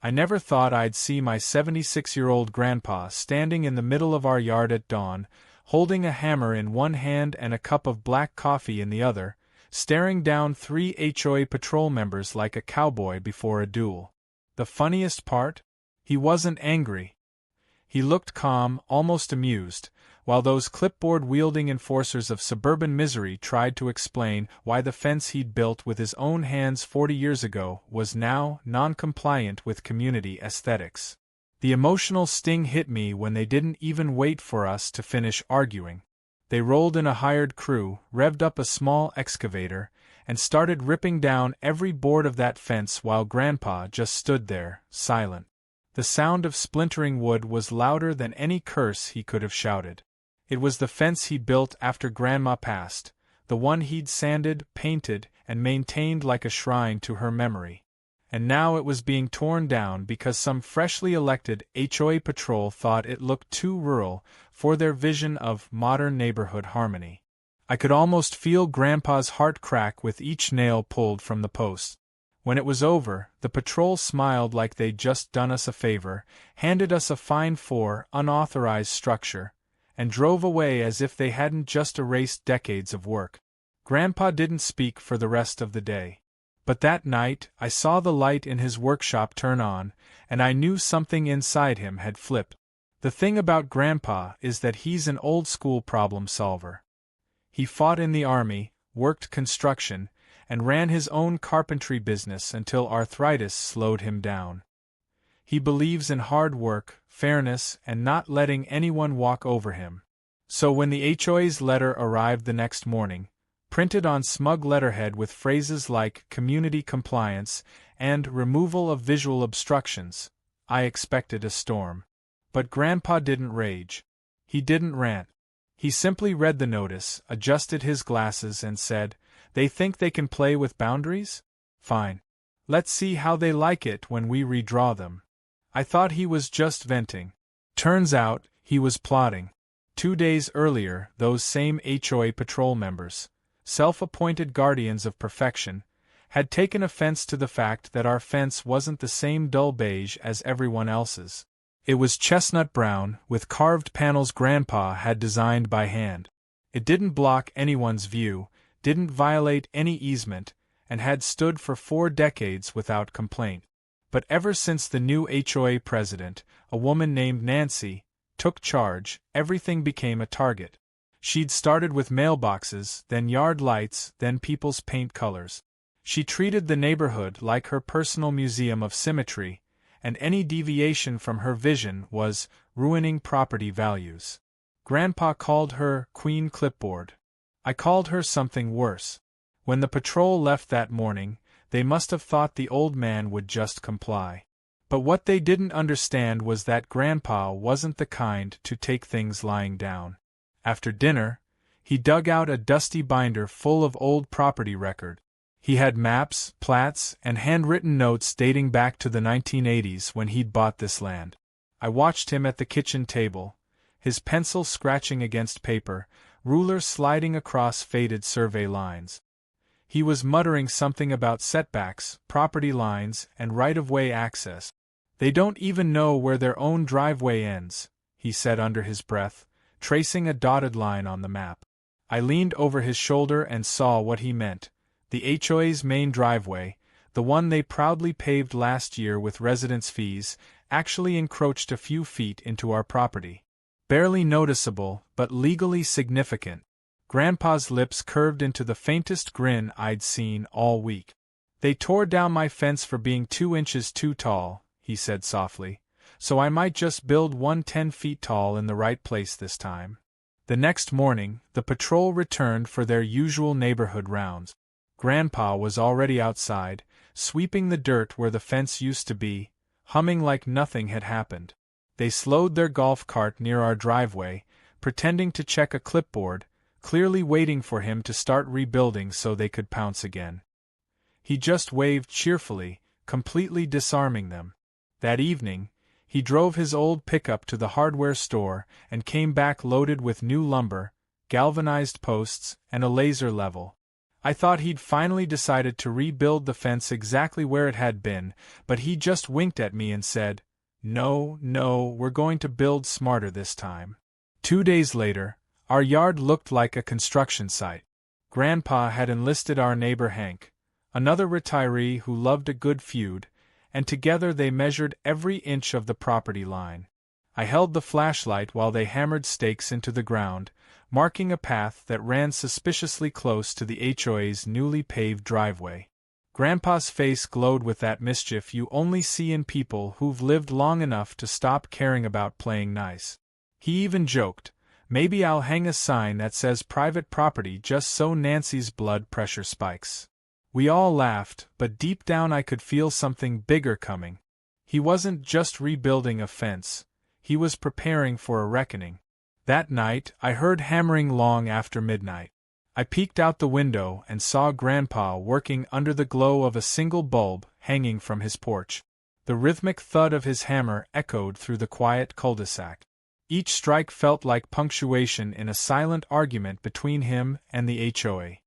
I never thought I'd see my 76-year-old grandpa standing in the middle of our yard at dawn, holding a hammer in one hand and a cup of black coffee in the other, staring down 3 HOA patrol members like a cowboy before a duel. The funniest part? He wasn't angry. He looked calm, almost amused, while those clipboard-wielding enforcers of suburban misery tried to explain why the fence he'd built with his own hands 40 years ago was now non-compliant with community aesthetics. The emotional sting hit me when they didn't even wait for us to finish arguing. They rolled in a hired crew, revved up a small excavator, and started ripping down every board of that fence while Grandpa just stood there, silent. The sound of splintering wood was louder than any curse he could have shouted. It was the fence he'd built after Grandma passed, the one he'd sanded, painted, and maintained like a shrine to her memory. And now it was being torn down because some freshly elected HOA patrol thought it looked too rural for their vision of modern neighborhood harmony. I could almost feel Grandpa's heart crack with each nail pulled from the post. When it was over, the patrol smiled like they'd just done us a favor, handed us a fine for unauthorized structure, and drove away as if they hadn't just erased decades of work. Grandpa didn't speak for the rest of the day. But that night, I saw the light in his workshop turn on, and I knew something inside him had flipped. The thing about Grandpa is that he's an old-school problem solver. He fought in the army, worked construction, and ran his own carpentry business until arthritis slowed him down. He believes in hard work, fairness, and not letting anyone walk over him. So when the HOA's letter arrived the next morning, printed on smug letterhead with phrases like community compliance and removal of visual obstructions, I expected a storm. But Grandpa didn't rage. He didn't rant. He simply read the notice, adjusted his glasses, and said, "They think they can play with boundaries? Fine. Let's see how they like it when we redraw them." I thought he was just venting. Turns out, he was plotting. 2 days earlier, those same HOA patrol members, self-appointed guardians of perfection, had taken offense to the fact that our fence wasn't the same dull beige as everyone else's. It was chestnut brown, with carved panels Grandpa had designed by hand. It didn't block anyone's view, didn't violate any easement, and had stood for 4 decades without complaint. But ever since the new HOA president, a woman named Nancy, took charge, everything became a target. She'd started with mailboxes, then yard lights, then people's paint colors. She treated the neighborhood like her personal museum of symmetry, and any deviation from her vision was ruining property values. Grandpa called her Queen Clipboard. I called her something worse. When the patrol left that morning, they must have thought the old man would just comply. But what they didn't understand was that Grandpa wasn't the kind to take things lying down. After dinner, he dug out a dusty binder full of old property record. He had maps, plats, and handwritten notes dating back to the 1980s when he'd bought this land. I watched him at the kitchen table, his pencil scratching against paper, ruler sliding across faded survey lines. He was muttering something about setbacks, property lines, and right-of-way access. "They don't even know where their own driveway ends," he said under his breath, tracing a dotted line on the map. I leaned over his shoulder and saw what he meant. The HOA's main driveway, the one they proudly paved last year with residence fees, actually encroached a few feet into our property. Barely noticeable, but legally significant. Grandpa's lips curved into the faintest grin I'd seen all week. "They tore down my fence for being 2 inches too tall," he said softly, "so I might just build one 10 feet tall in the right place this time." The next morning, the patrol returned for their usual neighborhood rounds. Grandpa was already outside, sweeping the dirt where the fence used to be, humming like nothing had happened. They slowed their golf cart near our driveway, pretending to check a clipboard, clearly waiting for him to start rebuilding so they could pounce again. He just waved cheerfully, completely disarming them. That evening, he drove his old pickup to the hardware store and came back loaded with new lumber, galvanized posts, and a laser level. I thought he'd finally decided to rebuild the fence exactly where it had been, but he just winked at me and said, "No, no, we're going to build smarter this time." 2 days later, our yard looked like a construction site. Grandpa had enlisted our neighbor Hank, another retiree who loved a good feud, and together they measured every inch of the property line. I held the flashlight while they hammered stakes into the ground, marking a path that ran suspiciously close to the HOA's newly paved driveway. Grandpa's face glowed with that mischief you only see in people who've lived long enough to stop caring about playing nice. He even joked, "Maybe I'll hang a sign that says private property just so Nancy's blood pressure spikes." We all laughed, but deep down I could feel something bigger coming. He wasn't just rebuilding a fence, he was preparing for a reckoning. That night, I heard hammering long after midnight. I peeked out the window and saw Grandpa working under the glow of a single bulb hanging from his porch. The rhythmic thud of his hammer echoed through the quiet cul-de-sac. Each strike felt like punctuation in a silent argument between him and the HOA.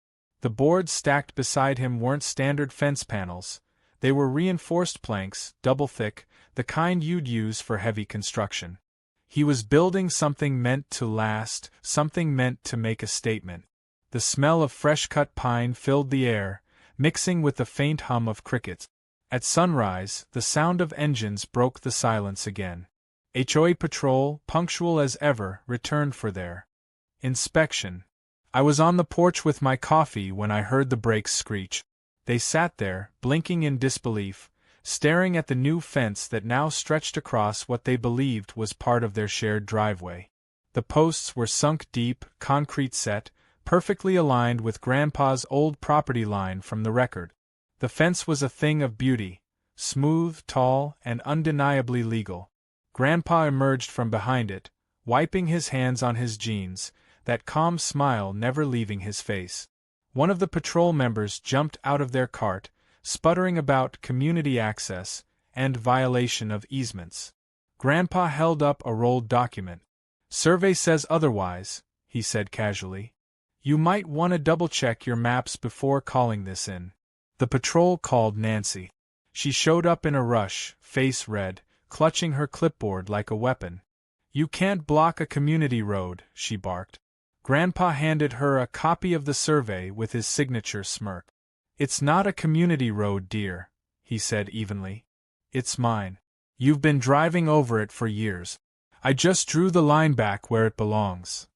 The boards stacked beside him weren't standard fence panels, they were reinforced planks, double thick, the kind you'd use for heavy construction. He was building something meant to last, something meant to make a statement. The smell of fresh-cut pine filled the air, mixing with the faint hum of crickets. At sunrise, the sound of engines broke the silence again. HOA patrol, punctual as ever, returned for their inspection. I was on the porch with my coffee when I heard the brakes screech. They sat there, blinking in disbelief, staring at the new fence that now stretched across what they believed was part of their shared driveway. The posts were sunk deep, concrete set, perfectly aligned with Grandpa's old property line from the record. The fence was a thing of beauty, smooth, tall, and undeniably legal. Grandpa emerged from behind it, wiping his hands on his jeans, that calm smile never leaving his face. One of the patrol members jumped out of their cart, sputtering about community access and violation of easements. Grandpa held up a rolled document. "Survey says otherwise," he said casually. "You might want to double-check your maps before calling this in." The patrol called Nancy. She showed up in a rush, face red, clutching her clipboard like a weapon. "You can't block a community road," she barked. Grandpa handed her a copy of the survey with his signature smirk. "It's not a community road, dear," he said evenly. "It's mine. You've been driving over it for years. I just drew the line back where it belongs."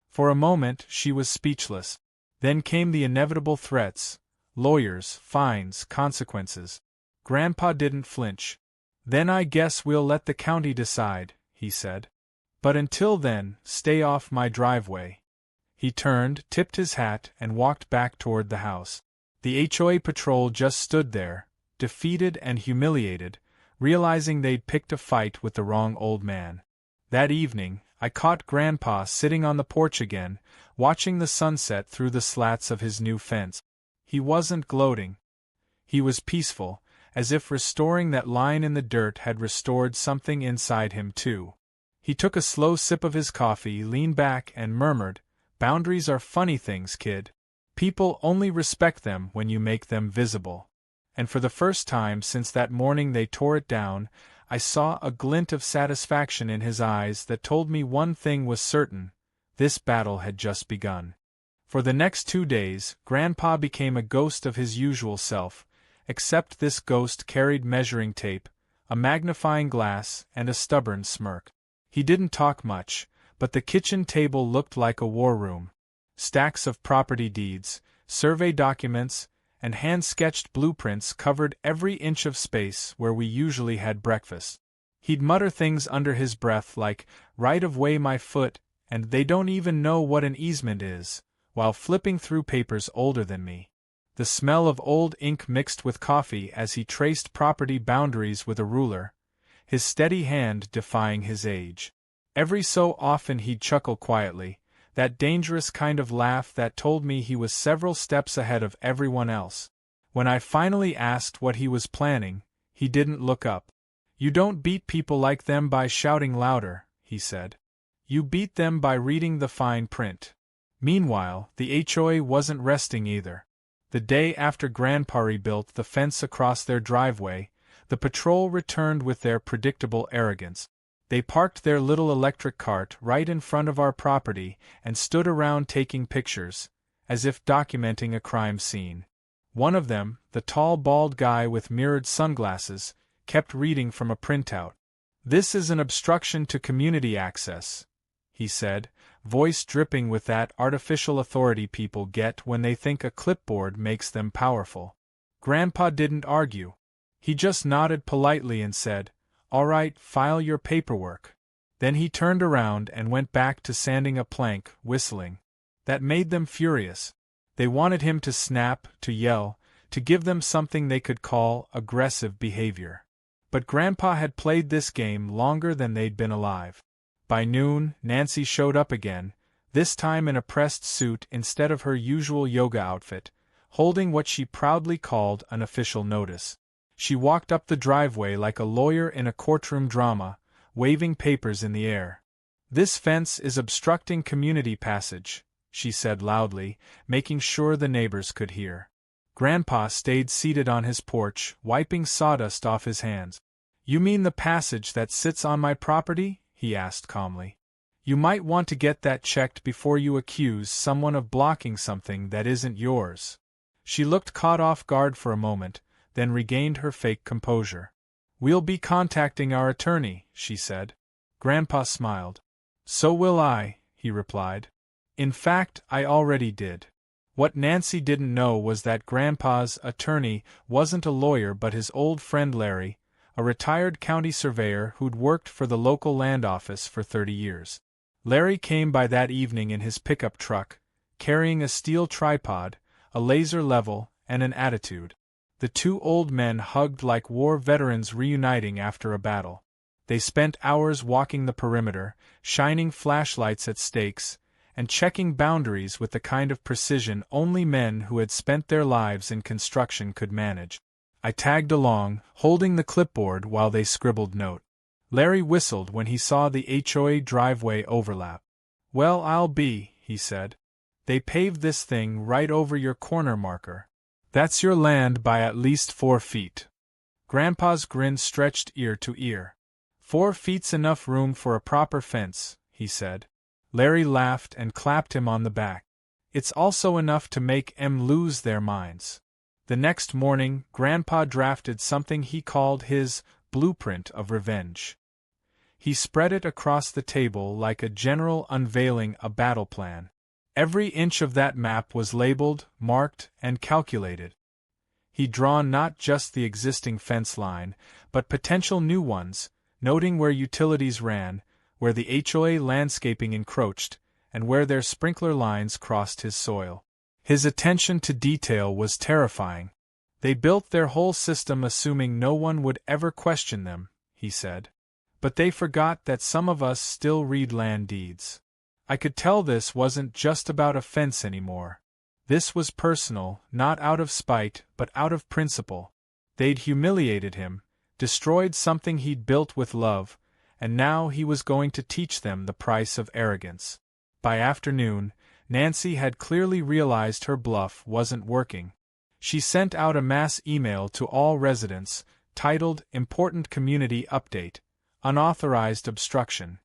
For a moment she was speechless. Then came the inevitable threats: lawyers, fines, consequences. Grandpa didn't flinch. "Then I guess we'll let the county decide," he said. "But until then, stay off my driveway." He turned, tipped his hat, and walked back toward the house. The HOA patrol just stood there, defeated and humiliated, realizing they'd picked a fight with the wrong old man. That evening, I caught Grandpa sitting on the porch again, watching the sunset through the slats of his new fence. He wasn't gloating. He was peaceful, as if restoring that line in the dirt had restored something inside him too. He took a slow sip of his coffee, leaned back, and murmured, "Boundaries are funny things, kid. People only respect them when you make them visible." And for the first time since that morning they tore it down, I saw a glint of satisfaction in his eyes that told me one thing was certain: this battle had just begun. For the next 2 days, Grandpa became a ghost of his usual self, except this ghost carried measuring tape, a magnifying glass, and a stubborn smirk. He didn't talk much, but the kitchen table looked like a war room. Stacks of property deeds, survey documents, and hand-sketched blueprints covered every inch of space where we usually had breakfast. He'd mutter things under his breath like, "Right of way my foot," and "They don't even know what an easement is," while flipping through papers older than me. The smell of old ink mixed with coffee as he traced property boundaries with a ruler, his steady hand defying his age. Every so often he'd chuckle quietly, that dangerous kind of laugh that told me he was several steps ahead of everyone else. When I finally asked what he was planning, he didn't look up. "You don't beat people like them by shouting louder," he said. "You beat them by reading the fine print." Meanwhile, the HOA wasn't resting either. The day after Grandpa rebuilt the fence across their driveway, the patrol returned with their predictable arrogance. They parked their little electric cart right in front of our property and stood around taking pictures, as if documenting a crime scene. One of them, the tall bald guy with mirrored sunglasses, kept reading from a printout. "This is an obstruction to community access," he said, voice dripping with that artificial authority people get when they think a clipboard makes them powerful. Grandpa didn't argue. He just nodded politely and said, "All right, file your paperwork." Then he turned around and went back to sanding a plank, whistling. That made them furious. They wanted him to snap, to yell, to give them something they could call aggressive behavior. But Grandpa had played this game longer than they'd been alive. By noon, Nancy showed up again, this time in a pressed suit instead of her usual yoga outfit, holding what she proudly called an official notice. She walked up the driveway like a lawyer in a courtroom drama, waving papers in the air. "This fence is obstructing community passage," she said loudly, making sure the neighbors could hear. Grandpa stayed seated on his porch, wiping sawdust off his hands. "You mean the passage that sits on my property?" he asked calmly. "You might want to get that checked before you accuse someone of blocking something that isn't yours." She looked caught off guard for a moment, then regained her fake composure. "We'll be contacting our attorney," she said. Grandpa smiled. "So will I," he replied. "In fact, I already did." What Nancy didn't know was that Grandpa's attorney wasn't a lawyer but his old friend Larry, a retired county surveyor who'd worked for the local land office for 30 years. Larry came by that evening in his pickup truck, carrying a steel tripod, a laser level, and an attitude. The two old men hugged like war veterans reuniting after a battle. They spent hours walking the perimeter, shining flashlights at stakes, and checking boundaries with the kind of precision only men who had spent their lives in construction could manage. I tagged along, holding the clipboard while they scribbled note. Larry whistled when he saw the HOA driveway overlap. "Well, I'll be," he said. "They paved this thing right over your corner marker. That's your land by at least 4 feet. Grandpa's grin stretched ear to ear. 4 feet's enough room for a proper fence, he said. Larry laughed and clapped him on the back. It's also enough to make 'em lose their minds. The next morning, Grandpa drafted something he called his blueprint of revenge. He spread it across the table like a general unveiling a battle plan. Every inch of that map was labeled, marked, and calculated. He'd drawn not just the existing fence line, but potential new ones, noting where utilities ran, where the HOA landscaping encroached, and where their sprinkler lines crossed his soil. His attention to detail was terrifying. They built their whole system assuming no one would ever question them, he said. But they forgot that some of us still read land deeds. I could tell this wasn't just about a fence anymore. This was personal, not out of spite, but out of principle. They'd humiliated him, destroyed something he'd built with love, and now he was going to teach them the price of arrogance. By afternoon, Nancy had clearly realized her bluff wasn't working. She sent out a mass email to all residents, titled Important Community Update, Unauthorized Obstruction.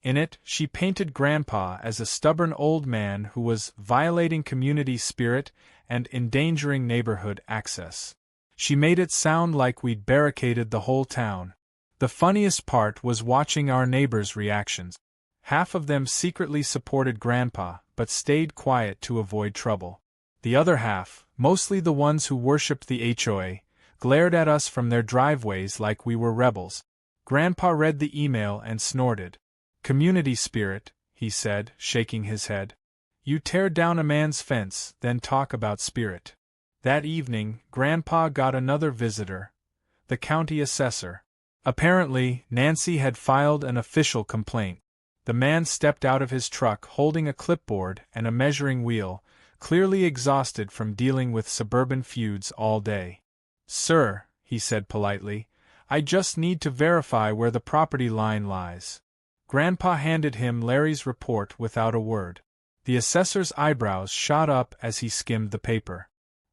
In it, she painted Grandpa as a stubborn old man who was violating community spirit and endangering neighborhood access. She made it sound like we'd barricaded the whole town. The funniest part was watching our neighbors' reactions. Half of them secretly supported Grandpa, but stayed quiet to avoid trouble. The other half, mostly the ones who worshipped the HOA, glared at us from their driveways like we were rebels. Grandpa read the email and snorted. Community spirit, he said, shaking his head. You tear down a man's fence, then talk about spirit. That evening, Grandpa got another visitor, the county assessor. Apparently, Nancy had filed an official complaint. The man stepped out of his truck holding a clipboard and a measuring wheel, clearly exhausted from dealing with suburban feuds all day. Sir, he said politely, I just need to verify where the property line lies. Grandpa handed him Larry's report without a word. The assessor's eyebrows shot up as he skimmed the paper.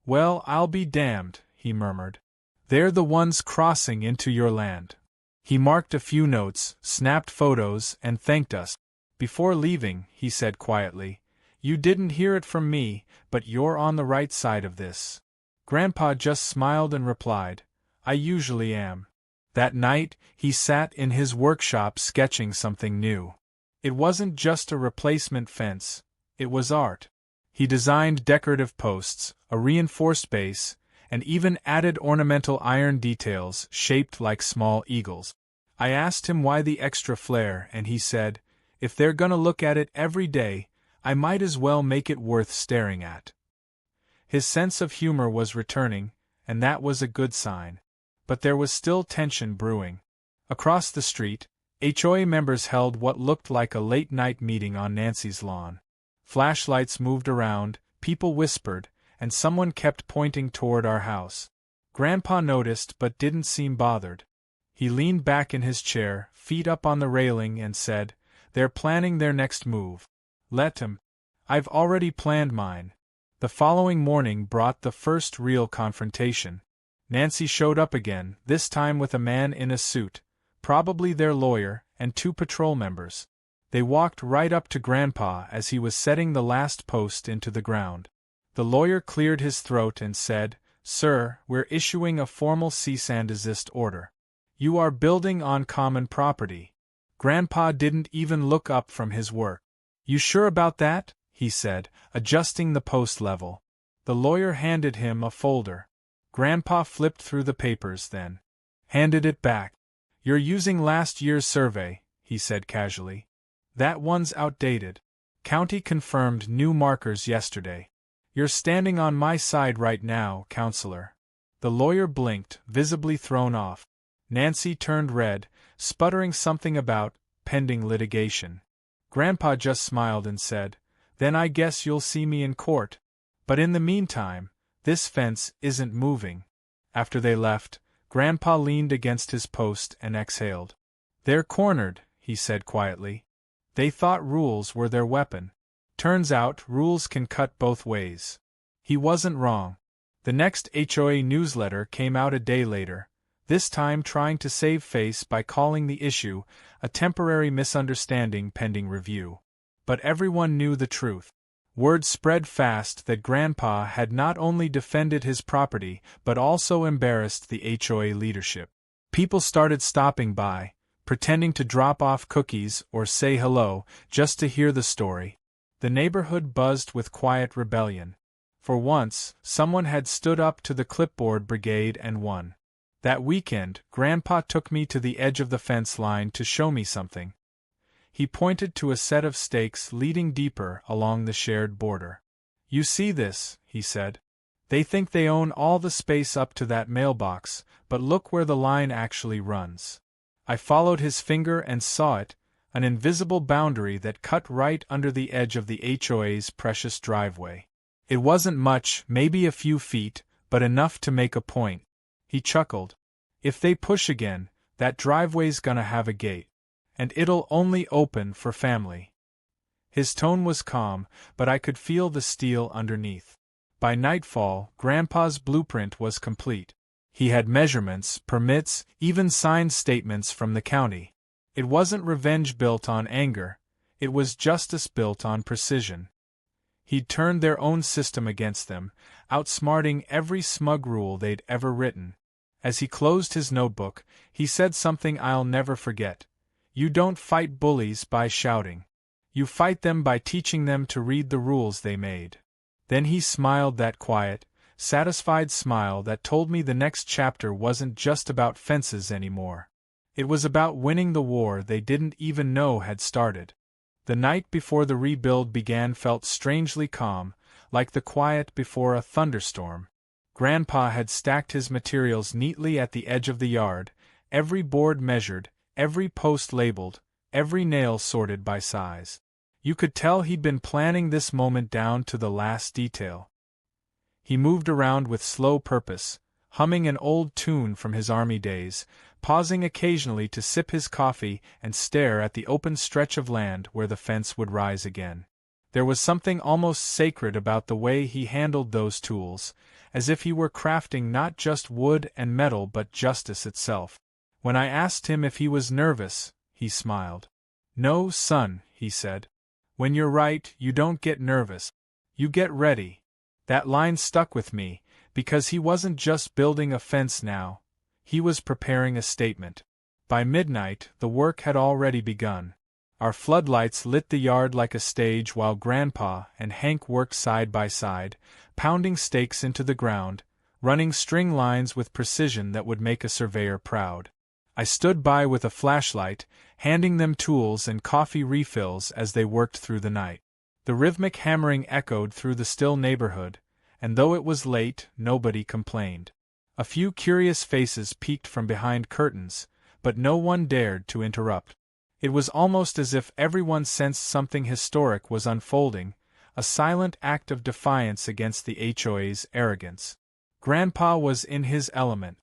"Well, I'll be damned," he murmured. "They're the ones crossing into your land." He marked a few notes, snapped photos, and thanked us. "Before leaving," he said quietly, "you didn't hear it from me, but you're on the right side of this." Grandpa just smiled and replied, "I usually am." That night, he sat in his workshop sketching something new. It wasn't just a replacement fence, it was art. He designed decorative posts, a reinforced base, and even added ornamental iron details shaped like small eagles. I asked him why the extra flair, and he said, "If they're gonna look at it every day, I might as well make it worth staring at." His sense of humor was returning, and that was a good sign. But there was still tension brewing. Across the street, HOA members held what looked like a late-night meeting on Nancy's lawn. Flashlights moved around, people whispered, and someone kept pointing toward our house. Grandpa noticed but didn't seem bothered. He leaned back in his chair, feet up on the railing, and said, "They're planning their next move. Let 'em. I've already planned mine." The following morning brought the first real confrontation. Nancy showed up again, this time with a man in a suit, probably their lawyer, and 2 patrol members. They walked right up to Grandpa as he was setting the last post into the ground. The lawyer cleared his throat and said, "Sir, we're issuing a formal cease and desist order. You are building on common property." Grandpa didn't even look up from his work. "You sure about that?" he said, adjusting the post level. The lawyer handed him a folder. Grandpa flipped through the papers, then handed it back. "You're using last year's survey," he said casually. "That one's outdated. County confirmed new markers yesterday. You're standing on my side right now, counselor." The lawyer blinked, visibly thrown off. Nancy turned red, sputtering something about pending litigation. Grandpa just smiled and said, "Then I guess you'll see me in court. But in the meantime, this fence isn't moving." After they left, Grandpa leaned against his post and exhaled. "They're cornered," he said quietly. "They thought rules were their weapon. Turns out rules can cut both ways." He wasn't wrong. The next HOA newsletter came out a day later, this time trying to save face by calling the issue a temporary misunderstanding pending review. But everyone knew the truth. Word spread fast that Grandpa had not only defended his property but also embarrassed the HOA leadership. People started stopping by, pretending to drop off cookies or say hello just to hear the story. The neighborhood buzzed with quiet rebellion. For once, someone had stood up to the clipboard brigade and won. That weekend, Grandpa took me to the edge of the fence line to show me something. He pointed to a set of stakes leading deeper along the shared border. "You see this," he said. "They think they own all the space up to that mailbox, but look where the line actually runs." I followed his finger and saw it, an invisible boundary that cut right under the edge of the HOA's precious driveway. It wasn't much, maybe a few feet, but enough to make a point. He chuckled. "If they push again, that driveway's gonna have a gate. And it'll only open for family." His tone was calm, but I could feel the steel underneath. By nightfall, Grandpa's blueprint was complete. He had measurements, permits, even signed statements from the county. It wasn't revenge built on anger, it was justice built on precision. He'd turned their own system against them, outsmarting every smug rule they'd ever written. As he closed his notebook, he said something I'll never forget. "You don't fight bullies by shouting. You fight them by teaching them to read the rules they made." Then he smiled, that quiet, satisfied smile that told me the next chapter wasn't just about fences anymore. It was about winning the war they didn't even know had started. The night before the rebuild began felt strangely calm, like the quiet before a thunderstorm. Grandpa had stacked his materials neatly at the edge of the yard, every board measured, every post labeled, every nail sorted by size. You could tell he'd been planning this moment down to the last detail. He moved around with slow purpose, humming an old tune from his army days, pausing occasionally to sip his coffee and stare at the open stretch of land where the fence would rise again. There was something almost sacred about the way he handled those tools, as if he were crafting not just wood and metal but justice itself. When I asked him if he was nervous, he smiled. "No, son," he said. "When you're right, you don't get nervous. You get ready." That line stuck with me, because he wasn't just building a fence now, he was preparing a statement. By midnight, the work had already begun. Our floodlights lit the yard like a stage while Grandpa and Hank worked side by side, pounding stakes into the ground, running string lines with precision that would make a surveyor proud. I stood by with a flashlight, handing them tools and coffee refills as they worked through the night. The rhythmic hammering echoed through the still neighborhood, and though it was late, nobody complained. A few curious faces peeked from behind curtains, but no one dared to interrupt. It was almost as if everyone sensed something historic was unfolding, a silent act of defiance against the HOA's arrogance. Grandpa was in his element.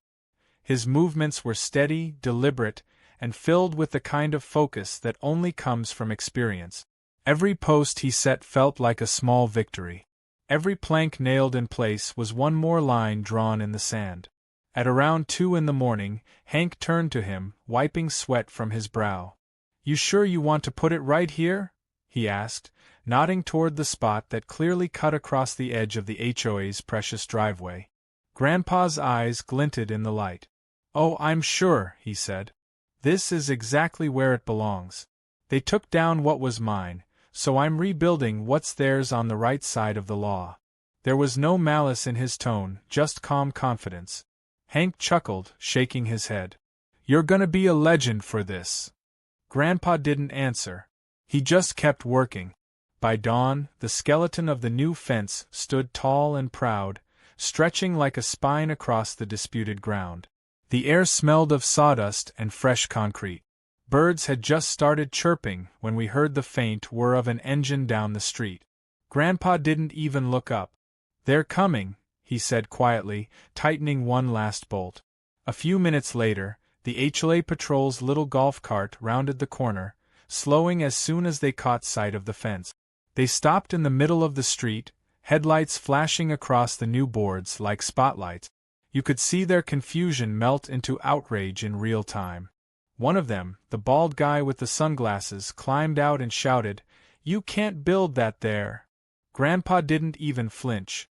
His movements were steady, deliberate, and filled with the kind of focus that only comes from experience. Every post he set felt like a small victory. Every plank nailed in place was one more line drawn in the sand. At around 2 in the morning, Hank turned to him, wiping sweat from his brow. "You sure you want to put it right here?" he asked, nodding toward the spot that clearly cut across the edge of the HOA's precious driveway. Grandpa's eyes glinted in the light. "Oh, I'm sure," he said. "This is exactly where it belongs. They took down what was mine, so I'm rebuilding what's theirs on the right side of the law." There was no malice in his tone, just calm confidence. Hank chuckled, shaking his head. "You're gonna be a legend for this." Grandpa didn't answer. He just kept working. By dawn, the skeleton of the new fence stood tall and proud, stretching like a spine across the disputed ground. The air smelled of sawdust and fresh concrete. Birds had just started chirping when we heard the faint whir of an engine down the street. Grandpa didn't even look up. "They're coming," he said quietly, tightening one last bolt. A few minutes later, the HOA patrol's little golf cart rounded the corner, slowing as soon as they caught sight of the fence. They stopped in the middle of the street, headlights flashing across the new boards like spotlights. You could see their confusion melt into outrage in real time. One of them, the bald guy with the sunglasses, climbed out and shouted, "You can't build that there!" Grandpa didn't even flinch.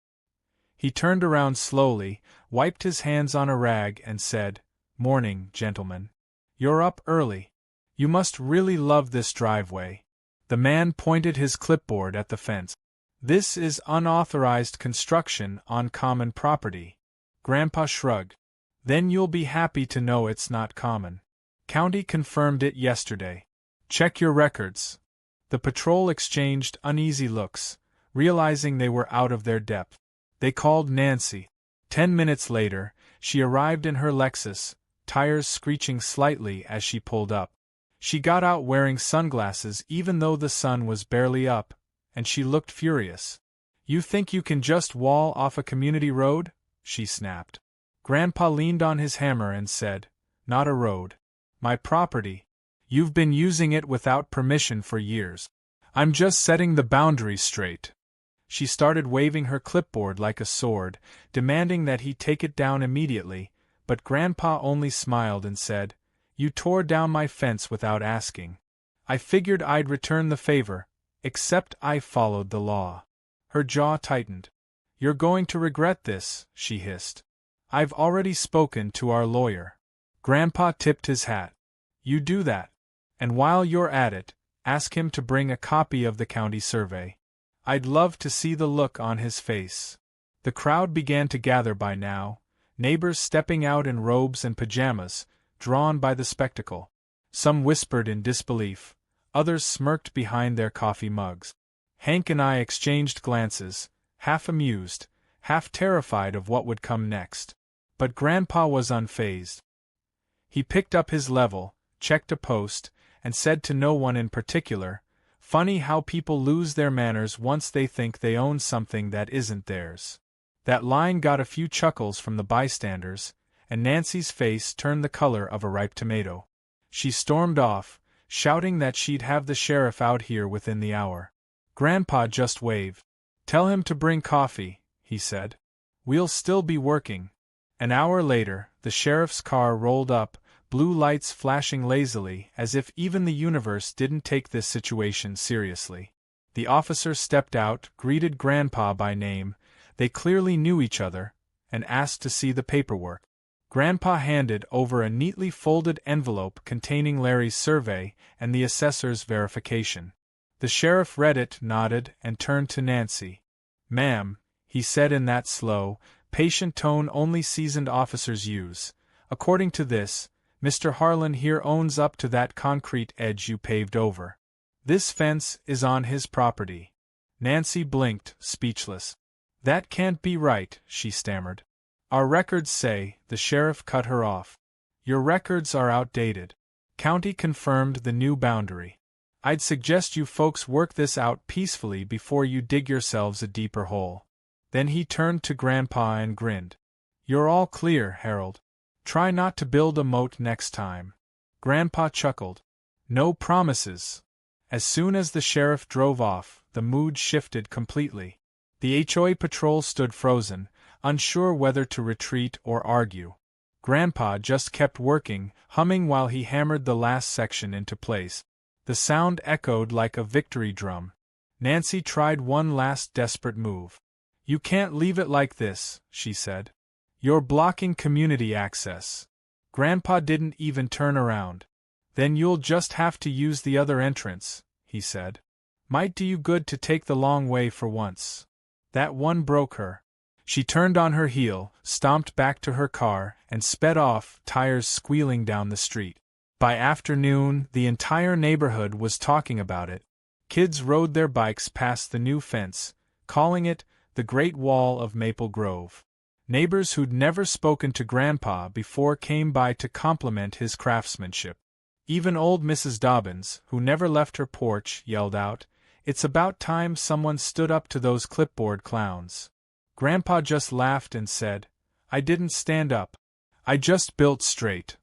He turned around slowly, wiped his hands on a rag and said, "Morning, gentlemen. You're up early. You must really love this driveway." The man pointed his clipboard at the fence. "This is unauthorized construction on common property." Grandpa shrugged. "Then you'll be happy to know it's not common. County confirmed it yesterday. Check your records." The patrol exchanged uneasy looks, realizing they were out of their depth. They called Nancy. 10 minutes later, she arrived in her Lexus, tires screeching slightly as she pulled up. She got out wearing sunglasses even though the sun was barely up, and she looked furious. "You think you can just wall off a community road?" she snapped. Grandpa leaned on his hammer and said, "Not a road. My property. You've been using it without permission for years. I'm just setting the boundaries straight." She started waving her clipboard like a sword, demanding that he take it down immediately, but Grandpa only smiled and said, "You tore down my fence without asking. I figured I'd return the favor, except I followed the law." Her jaw tightened. "You're going to regret this," she hissed. "I've already spoken to our lawyer." Grandpa tipped his hat. "You do that. And while you're at it, ask him to bring a copy of the county survey. I'd love to see the look on his face." The crowd began to gather by now, neighbors stepping out in robes and pajamas, drawn by the spectacle. Some whispered in disbelief, others smirked behind their coffee mugs. Hank and I exchanged glances, half amused, half terrified of what would come next. But Grandpa was unfazed. He picked up his level, checked a post, and said to no one in particular, "Funny how people lose their manners once they think they own something that isn't theirs." That line got a few chuckles from the bystanders, and Nancy's face turned the color of a ripe tomato. She stormed off, shouting that she'd have the sheriff out here within the hour. Grandpa just waved. "Tell him to bring coffee," he said. "We'll still be working." An hour later, the sheriff's car rolled up, blue lights flashing lazily as if even the universe didn't take this situation seriously. The officer stepped out, greeted Grandpa by name, they clearly knew each other, and asked to see the paperwork. Grandpa handed over a neatly folded envelope containing Larry's survey and the assessor's verification. The sheriff read it, nodded, and turned to Nancy. "Ma'am," he said in that slow, patient tone only seasoned officers use, "according to this, Mr. Harlan here owns up to that concrete edge you paved over. This fence is on his property." Nancy blinked, speechless. "That can't be right," she stammered. "Our records say," the sheriff cut her off. "Your records are outdated. County confirmed the new boundary. I'd suggest you folks work this out peacefully before you dig yourselves a deeper hole." Then he turned to Grandpa and grinned. "You're all clear, Harold. Try not to build a moat next time." Grandpa chuckled. "No promises." As soon as the sheriff drove off, the mood shifted completely. The HOA patrol stood frozen, unsure whether to retreat or argue. Grandpa just kept working, humming while he hammered the last section into place. The sound echoed like a victory drum. Nancy tried one last desperate move. "You can't leave it like this," she said. "You're blocking community access." Grandpa didn't even turn around. "Then you'll just have to use the other entrance," he said. "Might do you good to take the long way for once." That one broke her. She turned on her heel, stomped back to her car, and sped off, tires squealing down the street. By afternoon, the entire neighborhood was talking about it. Kids rode their bikes past the new fence, calling it the Great Wall of Maple Grove. Neighbors who'd never spoken to Grandpa before came by to compliment his craftsmanship. Even old Mrs. Dobbins, who never left her porch, yelled out, "It's about time someone stood up to those clipboard clowns." Grandpa just laughed and said, "I didn't stand up. I just built straight."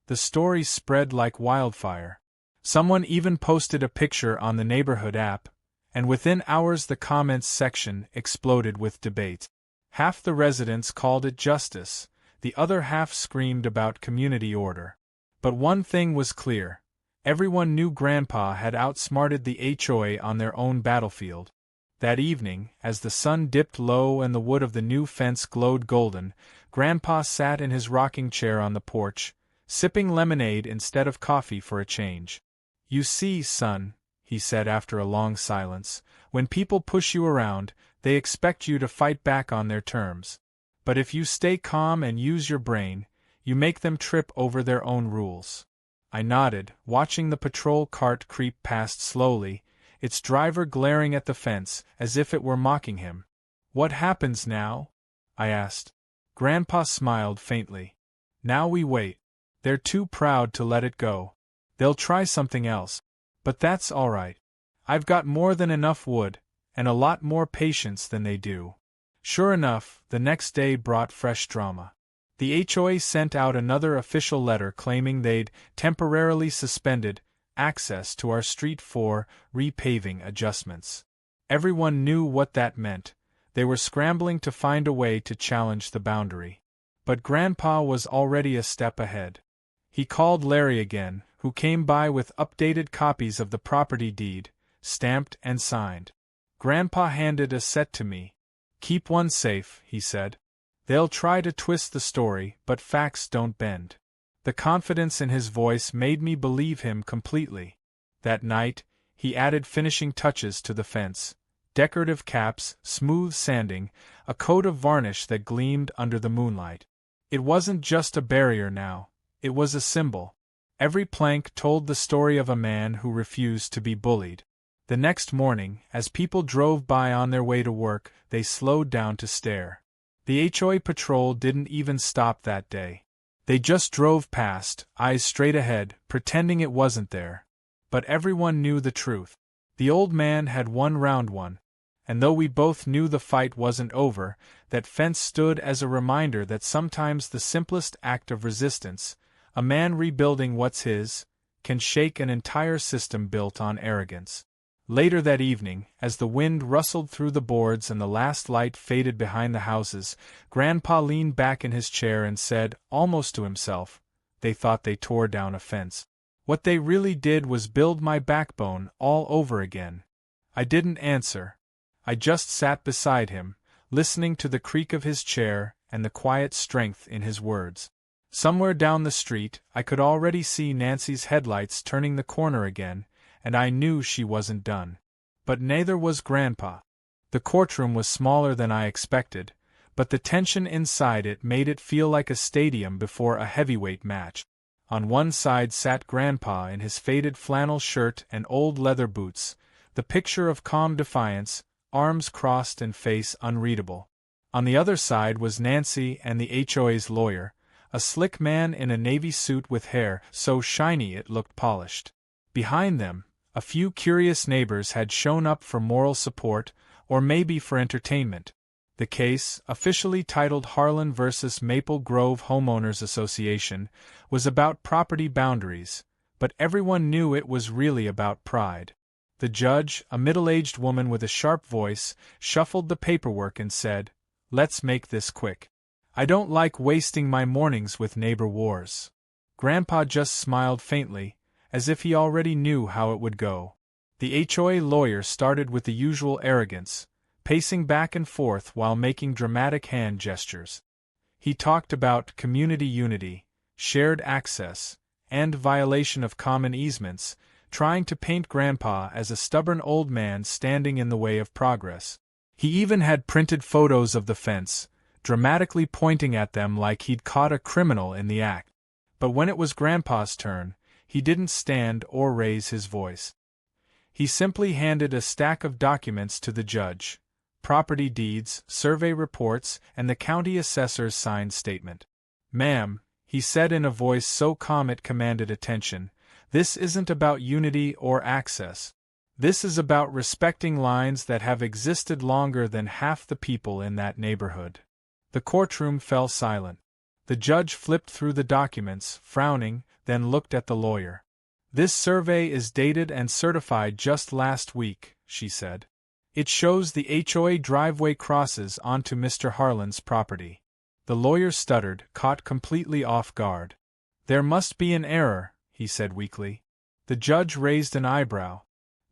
The story spread like wildfire. Someone even posted a picture on the neighborhood app, and within hours the comments section exploded with debate. Half the residents called it justice, the other half screamed about community order. But one thing was clear. Everyone knew Grandpa had outsmarted the HOA on their own battlefield. That evening, as the sun dipped low and the wood of the new fence glowed golden, Grandpa sat in his rocking chair on the porch, sipping lemonade instead of coffee for a change. "You see, son," he said after a long silence, "when people push you around, they expect you to fight back on their terms. But if you stay calm and use your brain, you make them trip over their own rules." I nodded, watching the patrol cart creep past slowly, its driver glaring at the fence as if it were mocking him. "What happens now?" I asked. Grandpa smiled faintly. "Now we wait. They're too proud to let it go. They'll try something else. But that's all right. I've got more than enough wood, and a lot more patience than they do." Sure enough, the next day brought fresh drama. The HOA sent out another official letter claiming they'd temporarily suspended access to our street for repaving adjustments. Everyone knew what that meant. They were scrambling to find a way to challenge the boundary. But Grandpa was already a step ahead. He called Larry again, who came by with updated copies of the property deed, stamped and signed. Grandpa handed a set to me. "Keep one safe," he said. "They'll try to twist the story, but facts don't bend." The confidence in his voice made me believe him completely. That night, he added finishing touches to the fence: decorative caps, smooth sanding, a coat of varnish that gleamed under the moonlight. It wasn't just a barrier now, it was a symbol. Every plank told the story of a man who refused to be bullied. The next morning, as people drove by on their way to work, they slowed down to stare. The HOA patrol didn't even stop that day. They just drove past, eyes straight ahead, pretending it wasn't there. But everyone knew the truth. The old man had won round one. And though we both knew the fight wasn't over, that fence stood as a reminder that sometimes the simplest act of resistance, a man rebuilding what's his, can shake an entire system built on arrogance. Later that evening, as the wind rustled through the boards and the last light faded behind the houses, Grandpa leaned back in his chair and said, almost to himself, "They thought they tore down a fence. What they really did was build my backbone all over again." I didn't answer. I just sat beside him, listening to the creak of his chair and the quiet strength in his words. Somewhere down the street, I could already see Nancy's headlights turning the corner again, and I knew she wasn't done. But neither was Grandpa. The courtroom was smaller than I expected, but the tension inside it made it feel like a stadium before a heavyweight match. On one side sat Grandpa in his faded flannel shirt and old leather boots, the picture of calm defiance, arms crossed and face unreadable. On the other side was Nancy and the HOA's lawyer, a slick man in a navy suit with hair so shiny it looked polished. Behind them, a few curious neighbors had shown up for moral support, or maybe for entertainment. The case, officially titled Harlan vs. Maple Grove Homeowners Association, was about property boundaries, but everyone knew it was really about pride. The judge, a middle-aged woman with a sharp voice, shuffled the paperwork and said, "Let's make this quick. I don't like wasting my mornings with neighbor wars." Grandpa just smiled faintly, as if he already knew how it would go. The HOA lawyer started with the usual arrogance, pacing back and forth while making dramatic hand gestures. He talked about community unity, shared access, and violation of common easements, trying to paint Grandpa as a stubborn old man standing in the way of progress. He even had printed photos of the fence, dramatically pointing at them like he'd caught a criminal in the act. But when it was Grandpa's turn, he didn't stand or raise his voice. He simply handed a stack of documents to the judge: property deeds, survey reports, and the county assessor's signed statement. "Ma'am," he said in a voice so calm it commanded attention, "this isn't about unity or access. This is about respecting lines that have existed longer than half the people in that neighborhood." The courtroom fell silent. The judge flipped through the documents, frowning, then looked at the lawyer. "This survey is dated and certified just last week," she said. "It shows the HOA driveway crosses onto Mr. Harlan's property." The lawyer stuttered, caught completely off guard. "There must be an error," he said weakly. The judge raised an eyebrow.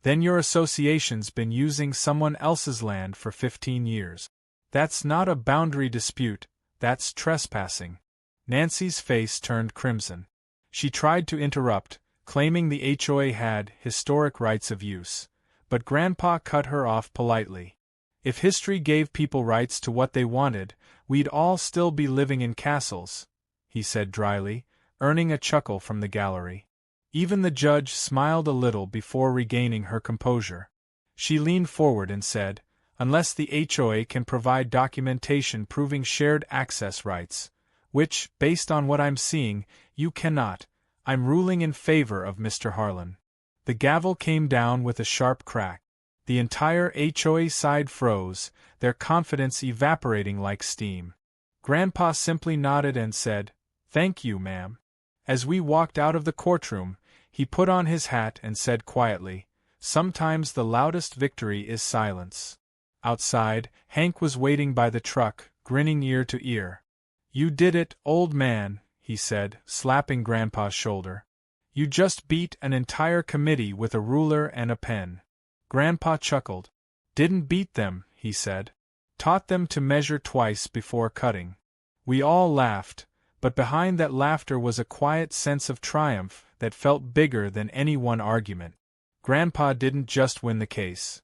"Then your association's been using someone else's land for 15 years. That's not a boundary dispute, that's trespassing." Nancy's face turned crimson. She tried to interrupt, claiming the HOA had historic rights of use, but Grandpa cut her off politely. "If history gave people rights to what they wanted, we'd all still be living in castles," he said dryly, earning a chuckle from the gallery. Even the judge smiled a little before regaining her composure. She leaned forward and said, "Unless the HOA can provide documentation proving shared access rights, which, based on what I'm seeing, you cannot, I'm ruling in favor of Mr. Harlan." The gavel came down with a sharp crack. The entire HOA side froze, their confidence evaporating like steam. Grandpa simply nodded and said, "Thank you, ma'am." As we walked out of the courtroom, he put on his hat and said quietly, "Sometimes the loudest victory is silence." Outside, Hank was waiting by the truck, grinning ear to ear. "You did it, old man," he said, slapping Grandpa's shoulder. "You just beat an entire committee with a ruler and a pen." Grandpa chuckled. "Didn't beat them," he said. "Taught them to measure twice before cutting." We all laughed, but behind that laughter was a quiet sense of triumph that felt bigger than any one argument. Grandpa didn't just win the case.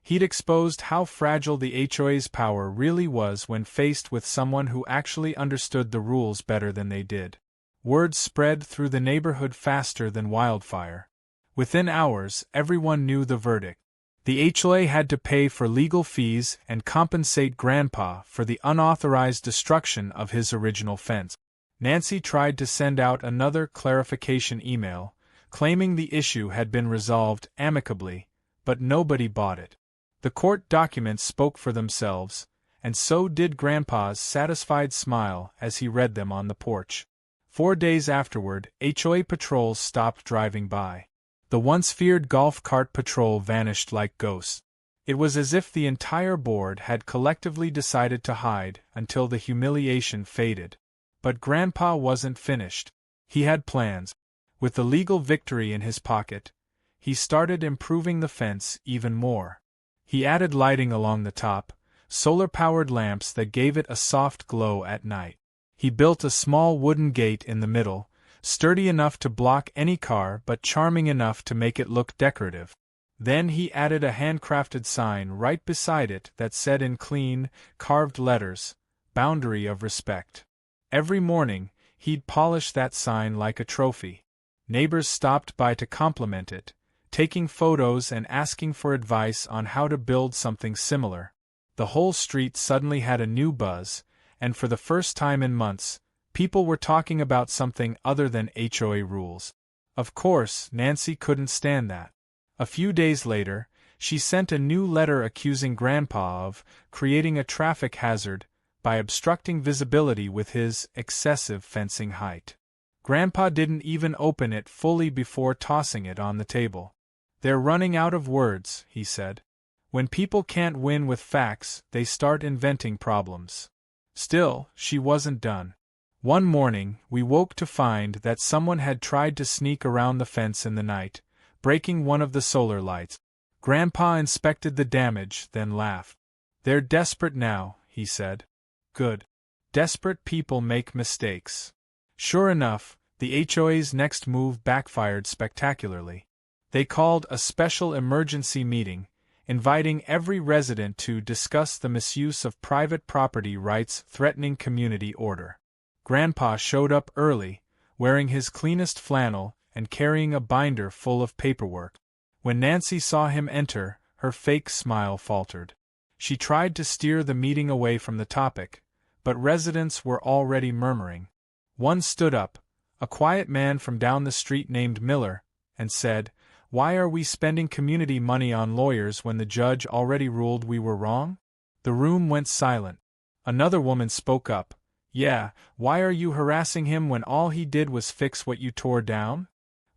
He'd exposed how fragile the HOA's power really was when faced with someone who actually understood the rules better than they did. Word spread through the neighborhood faster than wildfire. Within hours, everyone knew the verdict. The HOA had to pay for legal fees and compensate Grandpa for the unauthorized destruction of his original fence. Nancy tried to send out another clarification email, claiming the issue had been resolved amicably, but nobody bought it. The court documents spoke for themselves, and so did Grandpa's satisfied smile as he read them on the porch. 4 days afterward, HOA patrols stopped driving by. The once feared golf cart patrol vanished like ghosts. It was as if the entire board had collectively decided to hide until the humiliation faded. But Grandpa wasn't finished. He had plans. With the legal victory in his pocket, he started improving the fence even more. He added lighting along the top, solar-powered lamps that gave it a soft glow at night. He built a small wooden gate in the middle, sturdy enough to block any car but charming enough to make it look decorative. Then he added a handcrafted sign right beside it that said in clean, carved letters, "Boundary of Respect." Every morning, he'd polish that sign like a trophy. Neighbors stopped by to compliment it, taking photos and asking for advice on how to build something similar. The whole street suddenly had a new buzz, and for the first time in months, people were talking about something other than HOA rules. Of course, Nancy couldn't stand that. A few days later, she sent a new letter accusing Grandpa of creating a traffic hazard by obstructing visibility with his excessive fencing height. Grandpa didn't even open it fully before tossing it on the table. "They're running out of words," he said. "When people can't win with facts, they start inventing problems." Still, she wasn't done. One morning, we woke to find that someone had tried to sneak around the fence in the night, breaking one of the solar lights. Grandpa inspected the damage, then laughed. "They're desperate now," he said. "Good. Desperate people make mistakes." Sure enough, the HOA's next move backfired spectacularly. They called a special emergency meeting, inviting every resident to discuss the misuse of private property rights threatening community order. Grandpa showed up early, wearing his cleanest flannel and carrying a binder full of paperwork. When Nancy saw him enter, her fake smile faltered. She tried to steer the meeting away from the topic, but residents were already murmuring. One stood up, a quiet man from down the street named Miller, and said, "Why are we spending community money on lawyers when the judge already ruled we were wrong?" The room went silent. Another woman spoke up. "Yeah, why are you harassing him when all he did was fix what you tore down?"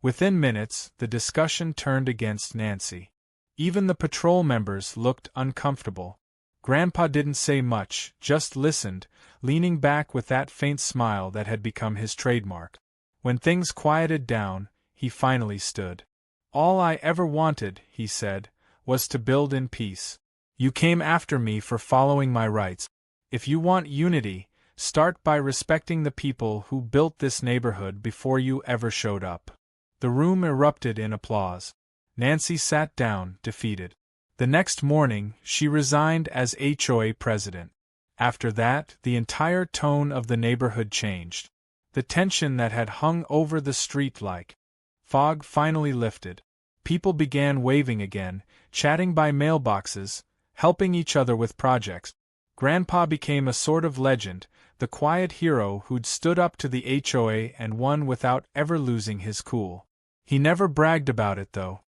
Within minutes, the discussion turned against Nancy. Even the patrol members looked uncomfortable. Grandpa didn't say much, just listened, leaning back with that faint smile that had become his trademark. When things quieted down, he finally stood. "All I ever wanted," he said, "was to build in peace. You came after me for following my rights. If you want unity, start by respecting the people who built this neighborhood before you ever showed up." The room erupted in applause. Nancy sat down, defeated. The next morning, she resigned as HOA president. After that, the entire tone of the neighborhood changed. The tension that had hung over the street like fog finally lifted. People began waving again, chatting by mailboxes, helping each other with projects. Grandpa became a sort of legend, the quiet hero who'd stood up to the HOA and won without ever losing his cool. He never bragged about it, though.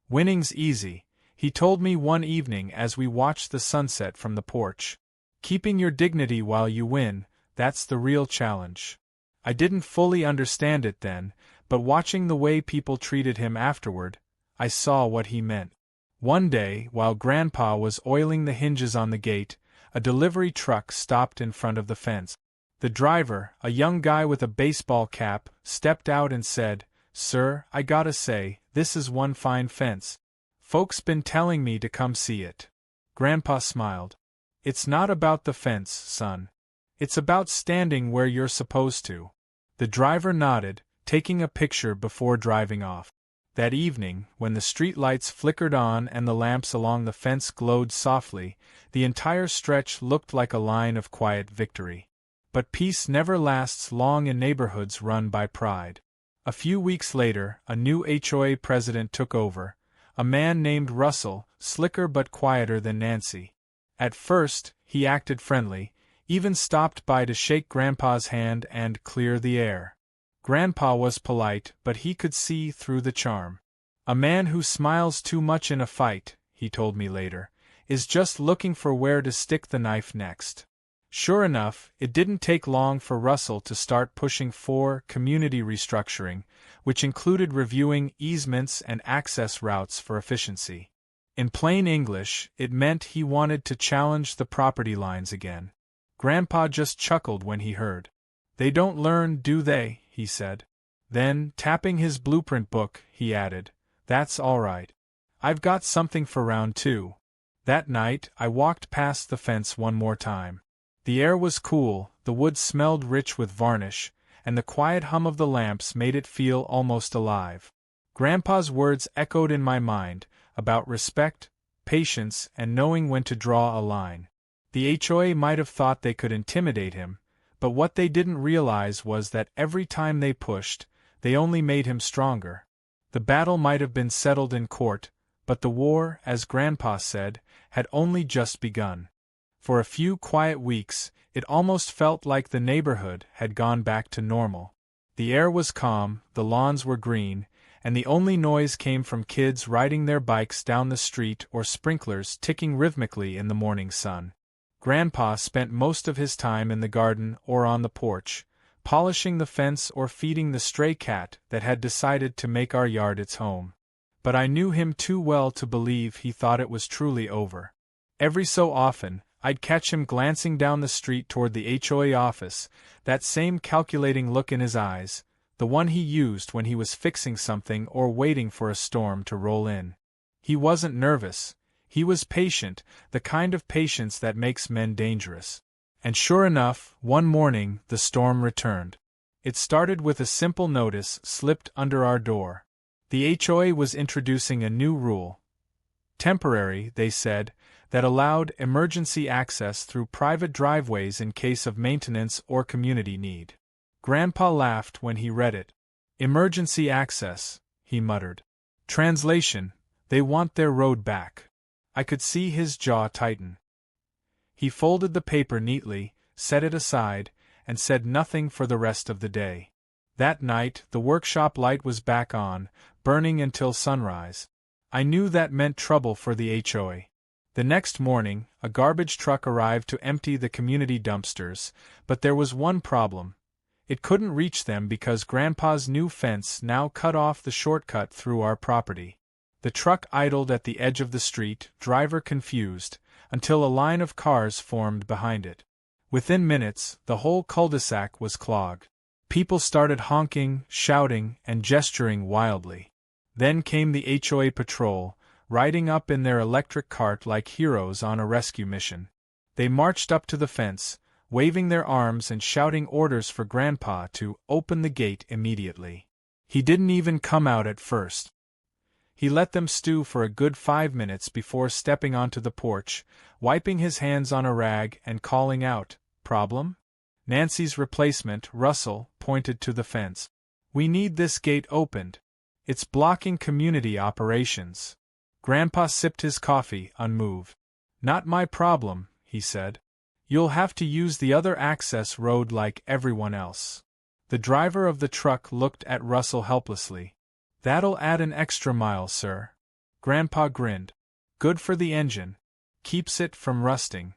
"Winning's easy," he told me one evening as we watched the sunset from the porch. "Keeping your dignity while you win, that's the real challenge." I didn't fully understand it then, but watching the way people treated him afterward, I saw what he meant. One day, while Grandpa was oiling the hinges on the gate, a delivery truck stopped in front of the fence. The driver, a young guy with a baseball cap, stepped out and said, "Sir, I gotta say, this is one fine fence. Folks been telling me to come see it." Grandpa smiled. "It's not about the fence, son. It's about standing where you're supposed to." The driver nodded, taking a picture before driving off. That evening, when the street lights flickered on and the lamps along the fence glowed softly, the entire stretch looked like a line of quiet victory. But peace never lasts long in neighborhoods run by pride. A few weeks later, a new HOA president took over, a man named Russell, slicker but quieter than Nancy. At first, he acted friendly, even stopped by to shake Grandpa's hand and clear the air. Grandpa was polite, but he could see through the charm. "A man who smiles too much in a fight," he told me later, "is just looking for where to stick the knife next." Sure enough, it didn't take long for Russell to start pushing for community restructuring, which included reviewing easements and access routes for efficiency. In plain English, it meant he wanted to challenge the property lines again. Grandpa just chuckled when he heard. "They don't learn, do they?" he said. Then, tapping his blueprint book, he added, "That's all right. I've got something for round 2. That night, I walked past the fence one more time. The air was cool, the wood smelled rich with varnish, and the quiet hum of the lamps made it feel almost alive. Grandpa's words echoed in my mind, about respect, patience, and knowing when to draw a line. The HOA might have thought they could intimidate him, but what they didn't realize was that every time they pushed, they only made him stronger. The battle might have been settled in court, but the war, as Grandpa said, had only just begun. For a few quiet weeks, it almost felt like the neighborhood had gone back to normal. The air was calm, the lawns were green, and the only noise came from kids riding their bikes down the street or sprinklers ticking rhythmically in the morning sun. Grandpa spent most of his time in the garden or on the porch, polishing the fence or feeding the stray cat that had decided to make our yard its home. But I knew him too well to believe he thought it was truly over. Every so often, I'd catch him glancing down the street toward the HOA office, that same calculating look in his eyes, the one he used when he was fixing something or waiting for a storm to roll in. He wasn't nervous. He was patient, the kind of patience that makes men dangerous. And sure enough, one morning, the storm returned. It started with a simple notice slipped under our door. The HOA was introducing a new rule. Temporary, they said, that allowed emergency access through private driveways in case of maintenance or community need. Grandpa laughed when he read it. "Emergency access," he muttered. Translation: "They want their road back." I could see his jaw tighten. He folded the paper neatly, set it aside, and said nothing for the rest of the day. That night, the workshop light was back on, burning until sunrise. I knew that meant trouble for the HOA. The next morning, a garbage truck arrived to empty the community dumpsters, but there was one problem. It couldn't reach them because Grandpa's new fence now cut off the shortcut through our property. The truck idled at the edge of the street, driver confused, until a line of cars formed behind it. Within minutes, the whole cul-de-sac was clogged. People started honking, shouting, and gesturing wildly. Then came the HOA patrol, riding up in their electric cart like heroes on a rescue mission. They marched up to the fence, waving their arms and shouting orders for Grandpa to open the gate immediately. He didn't even come out at first. He let them stew for a good 5 minutes before stepping onto the porch, wiping his hands on a rag and calling out, "Problem?" Nancy's replacement, Russell, pointed to the fence. "We need this gate opened. It's blocking community operations." Grandpa sipped his coffee, unmoved. "Not my problem," he said. "You'll have to use the other access road like everyone else." The driver of the truck looked at Russell helplessly. "That'll add an extra mile, sir." Grandpa grinned. "Good for the engine. Keeps it from rusting."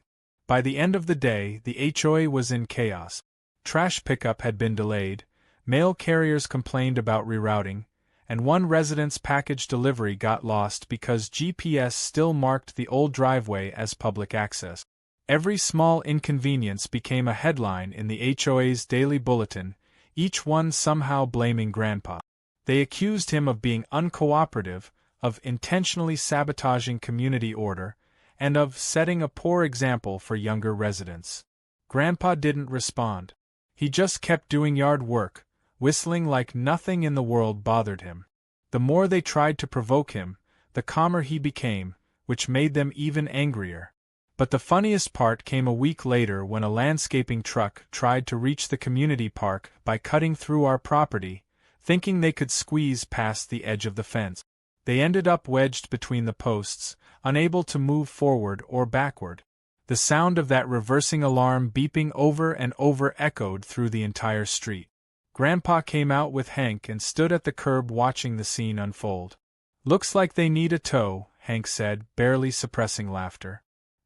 By the end of the day, the HOA was in chaos. Trash pickup had been delayed, mail carriers complained about rerouting, and one resident's package delivery got lost because GPS still marked the old driveway as public access. Every small inconvenience became a headline in the HOA's daily bulletin, each one somehow blaming Grandpa. They accused him of being uncooperative, of intentionally sabotaging community order, and of setting a poor example for younger residents. Grandpa didn't respond. He just kept doing yard work, whistling like nothing in the world bothered him. The more they tried to provoke him, the calmer he became, which made them even angrier. But the funniest part came a week later when a landscaping truck tried to reach the community park by cutting through our property, thinking they could squeeze past the edge of the fence. They ended up wedged between the posts, unable to move forward or backward. The sound of that reversing alarm beeping over and over echoed through the entire street. Grandpa came out with Hank and stood at the curb watching the scene unfold. "Looks like they need a tow," Hank said, barely suppressing laughter.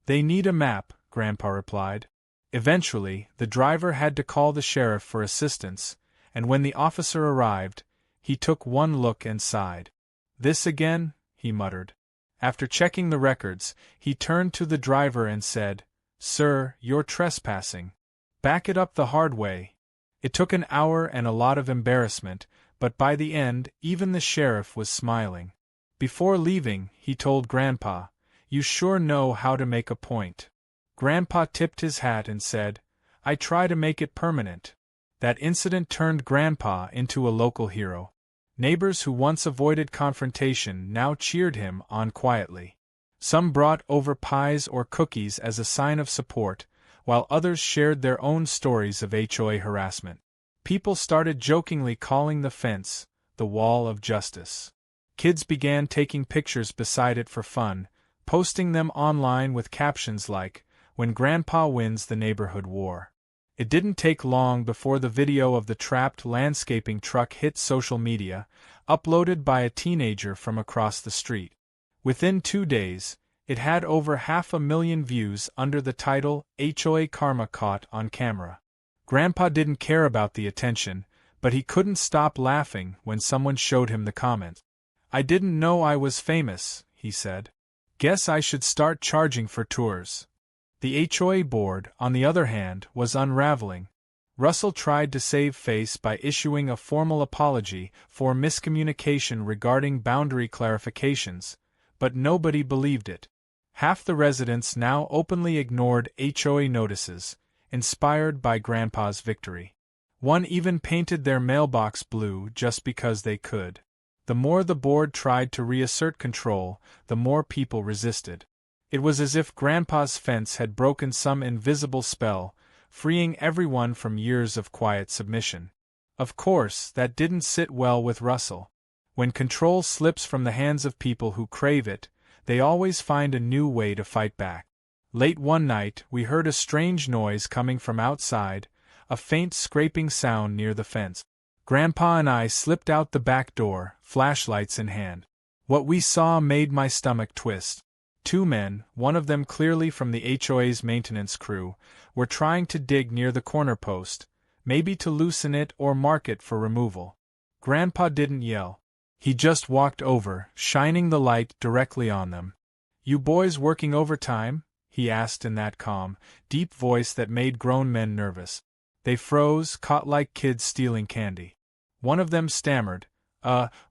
"They need a map," Grandpa replied. Eventually, the driver had to call the sheriff for assistance, and when the officer arrived, he took one look and sighed. "This again?" he muttered. After checking the records, he turned to the driver and said, "Sir, you're trespassing. Back it up the hard way." It took an hour and a lot of embarrassment, but by the end, even the sheriff was smiling. Before leaving, he told Grandpa, "You sure know how to make a point." Grandpa tipped his hat and said, "I try to make it permanent." That incident turned Grandpa into a local hero. Neighbors who once avoided confrontation now cheered him on quietly. Some brought over pies or cookies as a sign of support, while others shared their own stories of HOA harassment. People started jokingly calling the fence the Wall of Justice. Kids began taking pictures beside it for fun, posting them online with captions like, "When Grandpa wins the neighborhood war." It didn't take long before the video of the trapped landscaping truck hit social media, uploaded by a teenager from across the street. Within 2 days, it had over 500,000 views under the title, "HOA Karma Caught on Camera." Grandpa didn't care about the attention, but he couldn't stop laughing when someone showed him the comment. "I didn't know I was famous," he said. "Guess I should start charging for tours." The HOA board, on the other hand, was unraveling. Russell tried to save face by issuing a formal apology for miscommunication regarding boundary clarifications, but nobody believed it. Half the residents now openly ignored HOA notices, inspired by Grandpa's victory. One even painted their mailbox blue just because they could. The more the board tried to reassert control, the more people resisted. It was as if Grandpa's fence had broken some invisible spell, freeing everyone from years of quiet submission. Of course, that didn't sit well with Russell. When control slips from the hands of people who crave it, they always find a new way to fight back. Late one night, we heard a strange noise coming from outside, a faint scraping sound near the fence. Grandpa and I slipped out the back door, flashlights in hand. What we saw made my stomach twist. 2 men, one of them clearly from the HOA's maintenance crew, were trying to dig near the corner post, maybe to loosen it or mark it for removal. Grandpa didn't yell. He just walked over, shining the light directly on them. "You boys working overtime?" he asked in that calm, deep voice that made grown men nervous. They froze, caught like kids stealing candy. One of them stammered,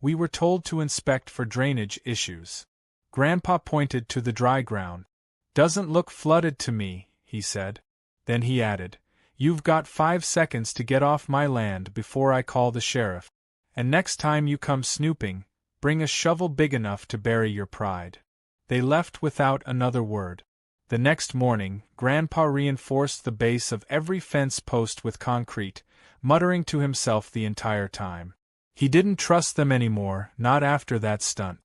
"We were told to inspect for drainage issues." Grandpa pointed to the dry ground. "Doesn't look flooded to me," he said. Then he added, "You've got 5 seconds to get off my land before I call the sheriff. And next time you come snooping, bring a shovel big enough to bury your pride." They left without another word. The next morning, Grandpa reinforced the base of every fence post with concrete, muttering to himself the entire time. He didn't trust them anymore, not after that stunt.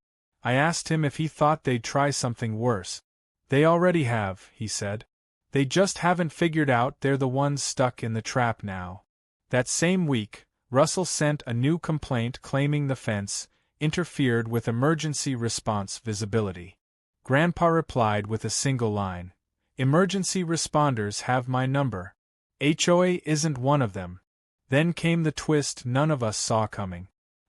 I asked him if he thought they'd try something worse. "They already have," he said. "They just haven't figured out they're the ones stuck in the trap now." That same week, Russell sent a new complaint claiming the fence interfered with emergency response visibility. Grandpa replied with a single line, "Emergency responders have my number. HOA isn't one of them." Then came the twist none of us saw coming.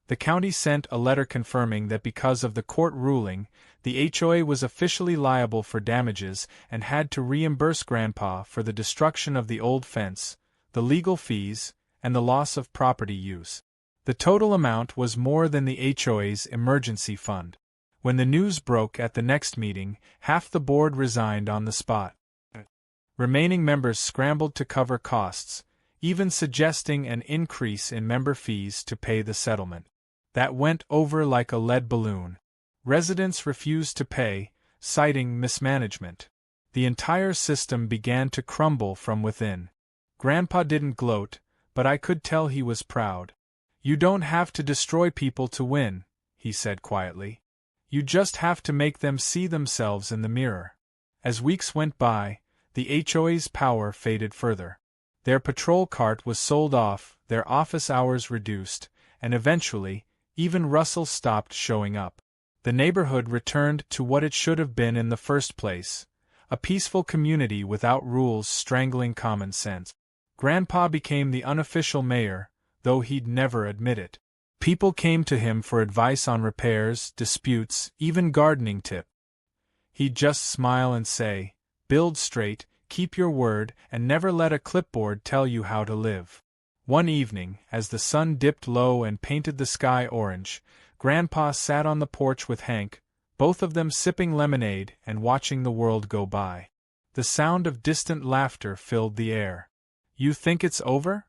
The county sent a letter confirming that because of the court ruling, the HOA was officially liable for damages and had to reimburse Grandpa for the destruction of the old fence, the legal fees, and the loss of property use. The total amount was more than the HOA's emergency fund. When the news broke at the next meeting, half the board resigned on the spot. Remaining members scrambled to cover costs, even suggesting an increase in member fees to pay the settlement. That went over like a lead balloon. Residents refused to pay, citing mismanagement. The entire system began to crumble from within. Grandpa didn't gloat, but I could tell he was proud. "You don't have to destroy people to win," he said quietly. "You just have to make them see themselves in the mirror." As weeks went by, the HOA's power faded further. Their patrol cart was sold off, their office hours reduced, and eventually, even Russell stopped showing up. The neighborhood returned to what it should have been in the first place, a peaceful community without rules strangling common sense. Grandpa became the unofficial mayor, though he'd never admit it. People came to him for advice on repairs, disputes, even gardening tips. He'd just smile and say, "Build straight, keep your word, and never let a clipboard tell you how to live." One evening, as the sun dipped low and painted the sky orange, Grandpa sat on the porch with Hank, both of them sipping lemonade and watching the world go by. The sound of distant laughter filled the air. "You think it's over?"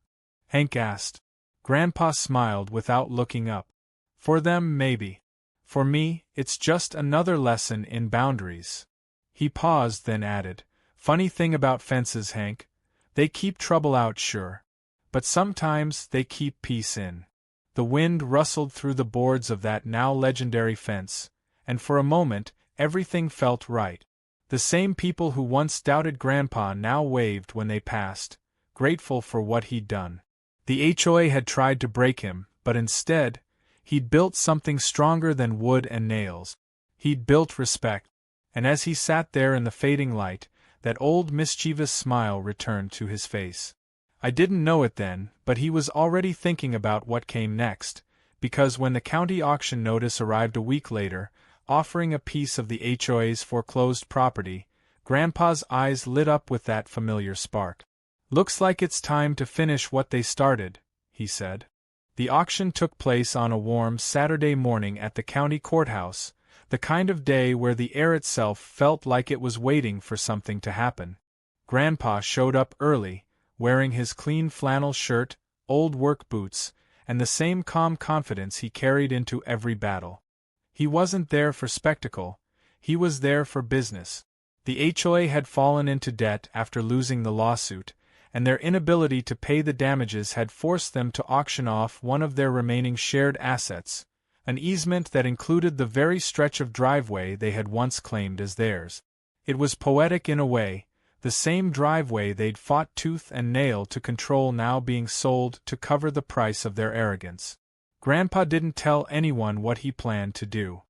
Hank asked. Grandpa smiled without looking up. "For them, maybe. For me, it's just another lesson in boundaries." He paused, then added, "Funny thing about fences, Hank. They keep trouble out, sure. But sometimes they keep peace in." The wind rustled through the boards of that now legendary fence, and for a moment, everything felt right. The same people who once doubted Grandpa now waved when they passed, grateful for what he'd done. The HOA had tried to break him, but instead, he'd built something stronger than wood and nails. He'd built respect, and as he sat there in the fading light, that old mischievous smile returned to his face. I didn't know it then, but he was already thinking about what came next, because when the county auction notice arrived a week later, offering a piece of the HOA's foreclosed property, Grandpa's eyes lit up with that familiar spark. "Looks like it's time to finish what they started," he said. The auction took place on a warm Saturday morning at the county courthouse, the kind of day where the air itself felt like it was waiting for something to happen. Grandpa showed up early, wearing his clean flannel shirt, old work boots, and the same calm confidence he carried into every battle. He wasn't there for spectacle, he was there for business. The HOA had fallen into debt after losing the lawsuit, and their inability to pay the damages had forced them to auction off one of their remaining shared assets, an easement that included the very stretch of driveway they had once claimed as theirs. It was poetic in a way, the same driveway they'd fought tooth and nail to control now being sold to cover the price of their arrogance. Grandpa didn't tell anyone what he planned to do.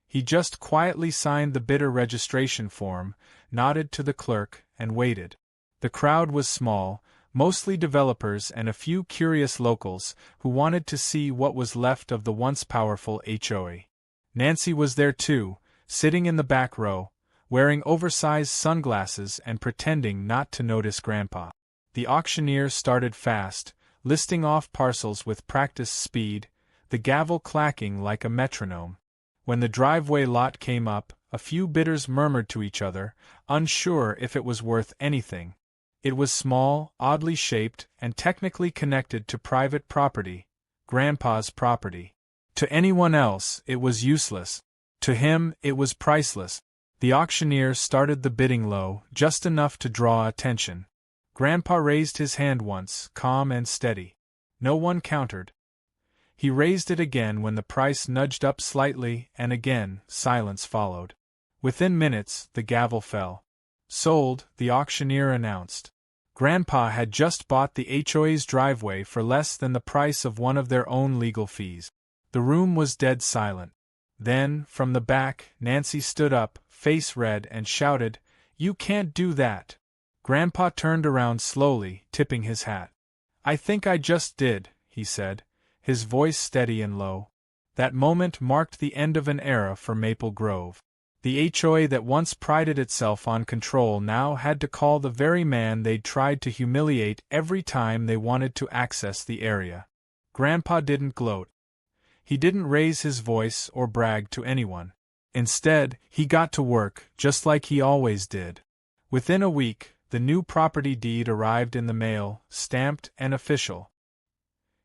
He just quietly signed the bidder registration form, nodded to the clerk, and waited. The crowd was small, mostly developers and a few curious locals who wanted to see what was left of the once powerful HOA. Nancy was there too, sitting in the back row, wearing oversized sunglasses and pretending not to notice Grandpa. The auctioneer started fast, listing off parcels with practiced speed, the gavel clacking like a metronome. When the driveway lot came up, a few bidders murmured to each other, unsure if it was worth anything. It was small, oddly shaped, and technically connected to private property, Grandpa's property. To anyone else, it was useless. To him, it was priceless. The auctioneer started the bidding low, just enough to draw attention. Grandpa raised his hand once, calm and steady. No one countered. He raised it again when the price nudged up slightly, and again, silence followed. Within minutes, the gavel fell. "Sold," the auctioneer announced. Grandpa had just bought the HOA's driveway for less than the price of one of their own legal fees. The room was dead silent. Then, from the back, Nancy stood up, face red, and shouted, "You can't do that!" Grandpa turned around slowly, tipping his hat. "I think I just did," he said, his voice steady and low. That moment marked the end of an era for Maple Grove. The HOA that once prided itself on control now had to call the very man they'd tried to humiliate every time they wanted to access the area. Grandpa didn't gloat. He didn't raise his voice or brag to anyone. Instead, he got to work, just like he always did. Within a week, the new property deed arrived in the mail, stamped and official.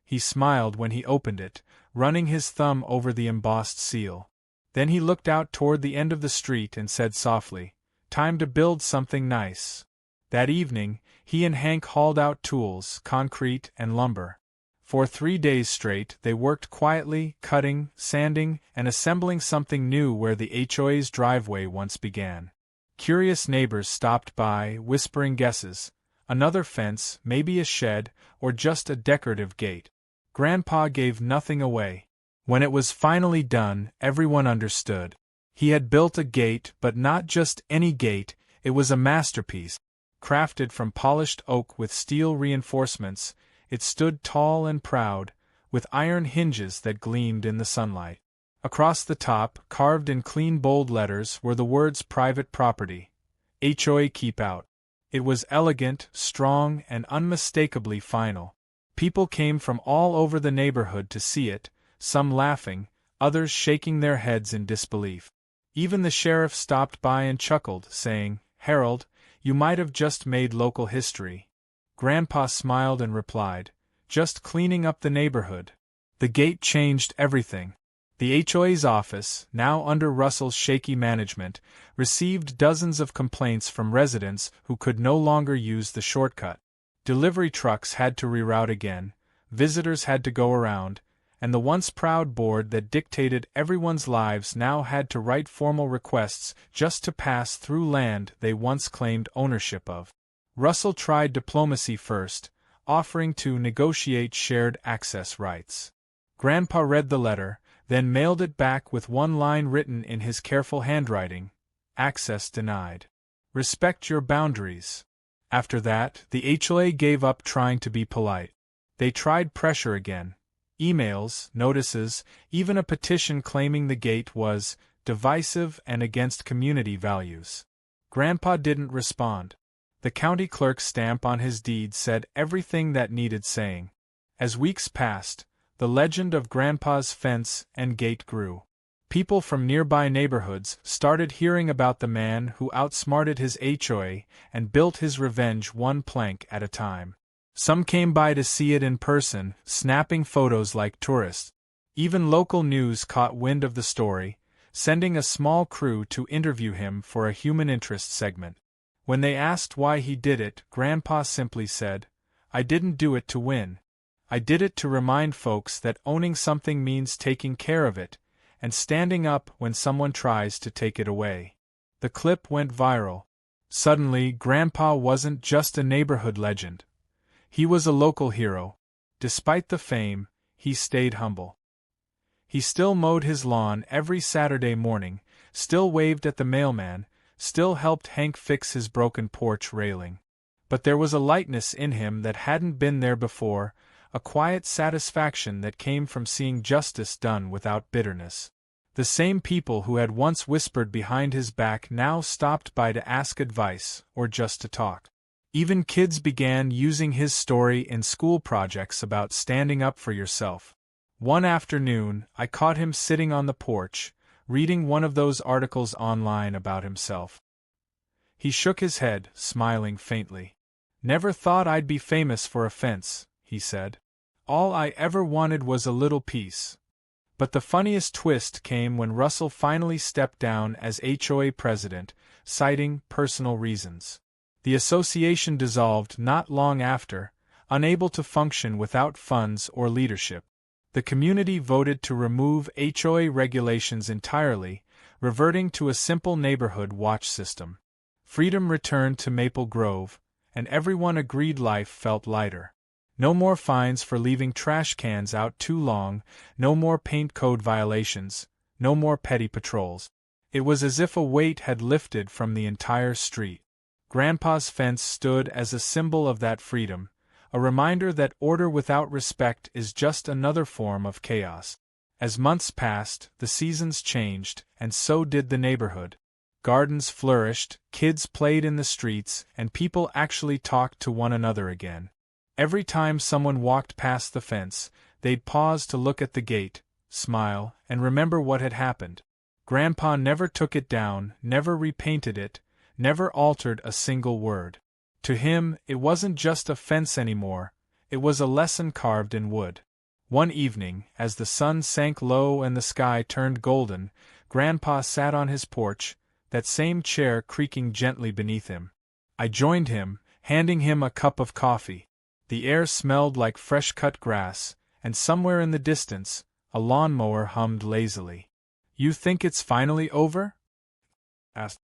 He smiled when he opened it, running his thumb over the embossed seal. Then he looked out toward the end of the street and said softly, "Time to build something nice." That evening, he and Hank hauled out tools, concrete, and lumber. For 3 days straight, they worked quietly, cutting, sanding, and assembling something new where the HOA's driveway once began. Curious neighbors stopped by, whispering guesses. Another fence, maybe a shed, or just a decorative gate. Grandpa gave nothing away. When it was finally done, everyone understood. He had built a gate, but not just any gate, It was a masterpiece. Crafted from polished oak with steel reinforcements, it stood tall and proud, with iron hinges that gleamed in the sunlight. Across the top, carved in clean bold letters, were the words "Private Property. HOA Keep Out." It was elegant, strong, and unmistakably final. People came from all over the neighborhood to see it, some laughing, others shaking their heads in disbelief. Even the sheriff stopped by and chuckled, saying, "Harold, you might have just made local history." Grandpa smiled and replied, "Just cleaning up the neighborhood." The gate changed everything. The HOA's office, now under Russell's shaky management, received dozens of complaints from residents who could no longer use the shortcut. Delivery trucks had to reroute again, visitors had to go around, and the once proud board that dictated everyone's lives now had to write formal requests just to pass through land they once claimed ownership of. Russell tried diplomacy first, offering to negotiate shared access rights. Grandpa read the letter, then mailed it back with one line written in his careful handwriting: "Access denied. Respect your boundaries." After that, the HOA gave up trying to be polite. They tried pressure again. Emails, notices, even a petition claiming the gate was divisive and against community values. Grandpa didn't respond. The county clerk's stamp on his deed said everything that needed saying. As weeks passed, the legend of Grandpa's fence and gate grew. People from nearby neighborhoods started hearing about the man who outsmarted his HOA and built his revenge one plank at a time. Some came by to see it in person, snapping photos like tourists. Even local news caught wind of the story, sending a small crew to interview him for a human interest segment. When they asked why he did it, Grandpa simply said, "I didn't do it to win. I did it to remind folks that owning something means taking care of it, and standing up when someone tries to take it away." The clip went viral. Suddenly, Grandpa wasn't just a neighborhood legend. He was a local hero. Despite the fame, he stayed humble. He still mowed his lawn every Saturday morning, still waved at the mailman, still helped Hank fix his broken porch railing. But there was a lightness in him that hadn't been there before, a quiet satisfaction that came from seeing justice done without bitterness. The same people who had once whispered behind his back now stopped by to ask advice or just to talk. Even kids began using his story in school projects about standing up for yourself. One afternoon, I caught him sitting on the porch, reading one of those articles online about himself. He shook his head, smiling faintly. "Never thought I'd be famous for a fence," he said. "All I ever wanted was a little peace." But the funniest twist came when Russell finally stepped down as HOA president, citing personal reasons. The association dissolved not long after, unable to function without funds or leadership. The community voted to remove HOA regulations entirely, reverting to a simple neighborhood watch system. Freedom returned to Maple Grove, and everyone agreed life felt lighter. No more fines for leaving trash cans out too long, no more paint code violations, no more petty patrols. It was as if a weight had lifted from the entire street. Grandpa's fence stood as a symbol of that freedom, a reminder that order without respect is just another form of chaos. As months passed, the seasons changed, and so did the neighborhood. Gardens flourished, kids played in the streets, and people actually talked to one another again. Every time someone walked past the fence, they'd pause to look at the gate, smile, and remember what had happened. Grandpa never took it down, never repainted it, never altered a single word. To him, it wasn't just a fence anymore, it was a lesson carved in wood. One evening, as the sun sank low and the sky turned golden, Grandpa sat on his porch, that same chair creaking gently beneath him. I joined him, handing him a cup of coffee. The air smelled like fresh-cut grass, and somewhere in the distance, a lawnmower hummed lazily. "You think it's finally over?" asked.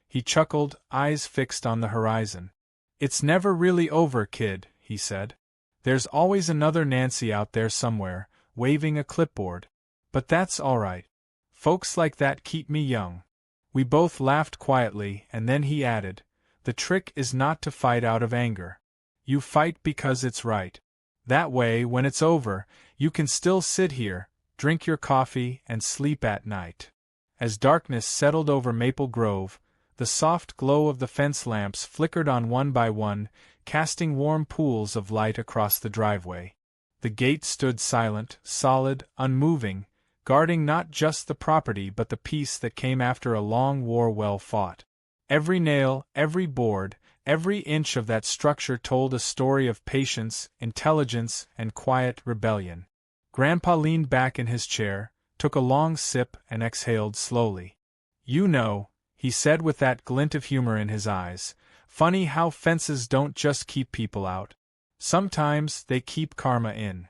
He chuckled, eyes fixed on the horizon. "It's never really over, kid," he said. "There's always another Nancy out there somewhere, waving a clipboard. But that's all right. Folks like that keep me young." We both laughed quietly, and then he added, "The trick is not to fight out of anger. You fight because it's right. That way, when it's over, you can still sit here, drink your coffee, and sleep at night." As darkness settled over Maple Grove, the soft glow of the fence lamps flickered on one by one, casting warm pools of light across the driveway. The gate stood silent, solid, unmoving, guarding not just the property but the peace that came after a long war well fought. Every nail, every board, every inch of that structure told a story of patience, intelligence, and quiet rebellion. Grandpa leaned back in his chair, took a long sip, and exhaled slowly. "You know," he said with that glint of humor in his eyes, "funny how fences don't just keep people out. Sometimes they keep karma in."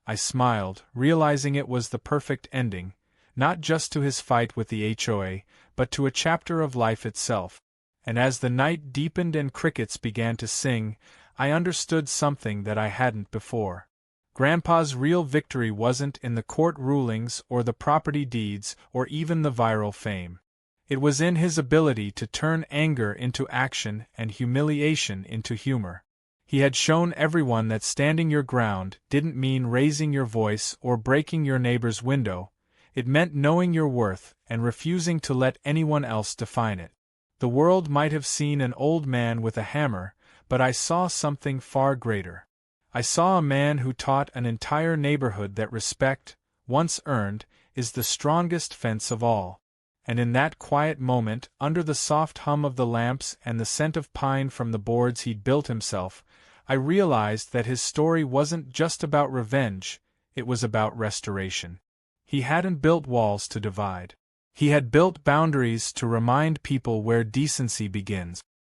I smiled, realizing it was the perfect ending, not just to his fight with the HOA, but to a chapter of life itself. And as the night deepened and crickets began to sing, I understood something that I hadn't before. Grandpa's real victory wasn't in the court rulings or the property deeds or even the viral fame. It was in his ability to turn anger into action and humiliation into humor. He had shown everyone that standing your ground didn't mean raising your voice or breaking your neighbor's window. It meant knowing your worth and refusing to let anyone else define it. The world might have seen an old man with a hammer, but I saw something far greater. I saw a man who taught an entire neighborhood that respect, once earned, is the strongest fence of all. And in that quiet moment, under the soft hum of the lamps and the scent of pine from the boards he'd built himself, I realized that his story wasn't just about revenge, it was about restoration. He hadn't built walls to divide. He had built boundaries to remind people where decency begins.